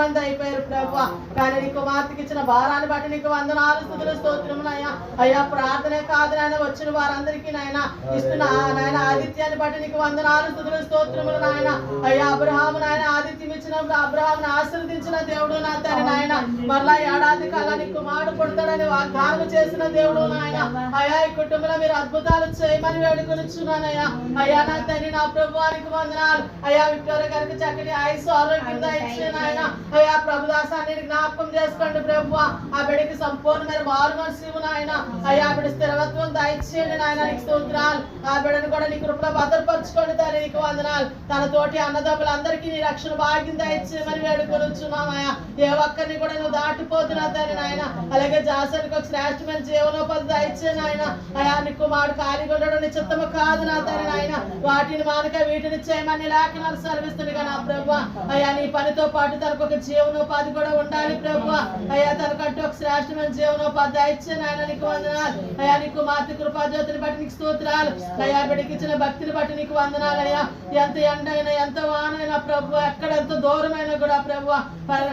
మంది అయిపోయారు ప్రభు. కానీ నీ కుమార్తెకి ఇచ్చిన భారాన్ని బట్టి నీకు వందనాలు స్తుతులు స్తోత్రములయ్యా. అయ్యా ప్రార్థనే కాదు నాయన, వచ్చిన వారందరికీ నాయన ఇస్తున్న నాయన ఆదిత్యాన్ని బట్టి నీకు వందనాలు స్తుతులు స్తోత్రములు నాయన. అయ్యా అబ్రహాము నాయన ఆదిత్యం ఇచ్చినప్పుడు అబ్రహామును ఆశీర్వదించిన దేవుడు నా తండ్రి నాయన, మరలా ఏడాది కాలానికి కుమారుడు పుడతాడని వాగ్దానం చేసిన దేవుడు నాయన. అయ్యా ఈ కుటుంబంలో మీరు అద్భుతాలు చేయమని వేడుకొనిచున్నానయ్యా. అయ్యా నా తండ్రి నా ప్రభువానికి వందనాలు. అయ్యా విక్టోరియా గారికి చక్కటి ఆయుసు ఆరోగ్యం దయచేయండి నాయన. అయ్యా ప్రభుదాసాన్ని జ్ఞాపకం చేసుకోండి ప్రభు. ఆ బిడ్డకి సంపూర్ణమైన మారు మనసు నాయన. అయ్యా బిడ్డ స్థిరత్వం దయచేయండి నాయన, నీకు స్తోత్రాలు. ఆ బిడ్డను కూడా నీ కృపలో భద్రపరచుకోండి తండ్రి, నీకు వందనాలు. తన తోటి అన్నదమ్ములందరికీ నీ రక్షణ భాగ్యం దయచేయమని వేడుకొనిచున్నామయ్యా. ఏ ఒక్కరిని కూడా నువ్వు దాటిపోతున్నా తండ్రి నాయన. అలాగే జాసరికి ఒక శ్రేష్టమైన జీవనోపాధి దయచేయను నాయన. అయ్యా నీ కుమారుడు ఖాళీగా ఉండడం నీ చిత్తము కాదు నా తండ్రి నాయన. వాటిని మానక వీటిని చేయమని లేఖనాలు సెలవిస్తుండగా నా ప్రభు. అయ్యా నీ పనితో పాటు తనకు ఒక జీవనోపాధి కూడా ఉండాలి ప్రభు. అయ్యా తనకంటూ ఒక శ్రేష్టమైన జీవనోపాధి దయచేయను నాయన, నీకు వందనాలు. అయ్యా నీ కుమార్తె కృపాజ్యోతిని బట్టి నీకు స్తోత్రాలు. అయ్యా బిడ్డకి ఇచ్చిన భక్తిని బట్టి నీకు వందనాలు. అయ్యా ఎంత ఎండైనా ఎంత వానైనా ప్రభు, ఎక్కడ ఎంత దూరమైనా కూడా ప్రభు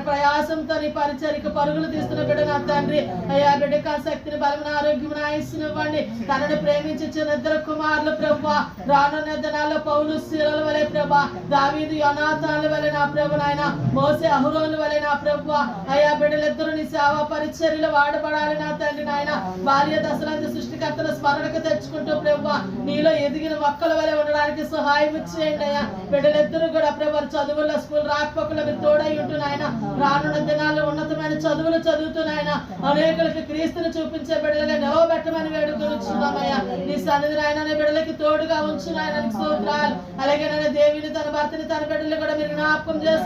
ప్రయాసంతో నీ పరిచర్యకు పరుగులు తీస్తున్న బిడ్డ నా తండ్రి. అయ్యా బిడ్డకు ఆ శక్తిని బలమైన ఆరోగ్యం ఆయుష్నివ్వండి. తనని ప్రేమించి ఇద్దరు కుమారులు ప్రభు రానున్న దినాల్లో పౌలు శీలల వలె ప్రభు, దావీదు యోనాతానుల వలె నా ప్రభు నాయన, మోసే అహరోను వలె నా ప్రభు. అయ్యా బిడ్డలిద్దరు నీ సేవా పరిచర్యలు వాడబడాలి నా తండ్రి నాయన. బాల్య దశలంత సృష్టికర్తల స్మరణకు తెచ్చుకుంటూ ప్రభు నీలో ఎదిగిన మొక్కల వలె ఉండడానికి సహాయం చేయండి అయ్యా. బిడ్డలిద్దరు కూడా ప్రభు చదువుల్లో స్కూల్ రాకపోకలు మీరు తోడై ఉంటున్నాయన. రానున్న దినాల్లో ఉన్నతమైన చదువులు చదువుతున్నాయన అనేకులకి క్రీస్తుని చూపించే బిడ్డలుగా నిలవబెట్టమని వేడుకొనిచున్నామయ్యా. నీ సన్నిధి నాయన బిడ్డలకి తోడుగా ఉంచున్నాయన, స్తోత్రాలు. అలాగే నేను దేవిని తన భర్తని తన బిడ్డలు కూడా మీరు జ్ఞాపకం చేస్తారు.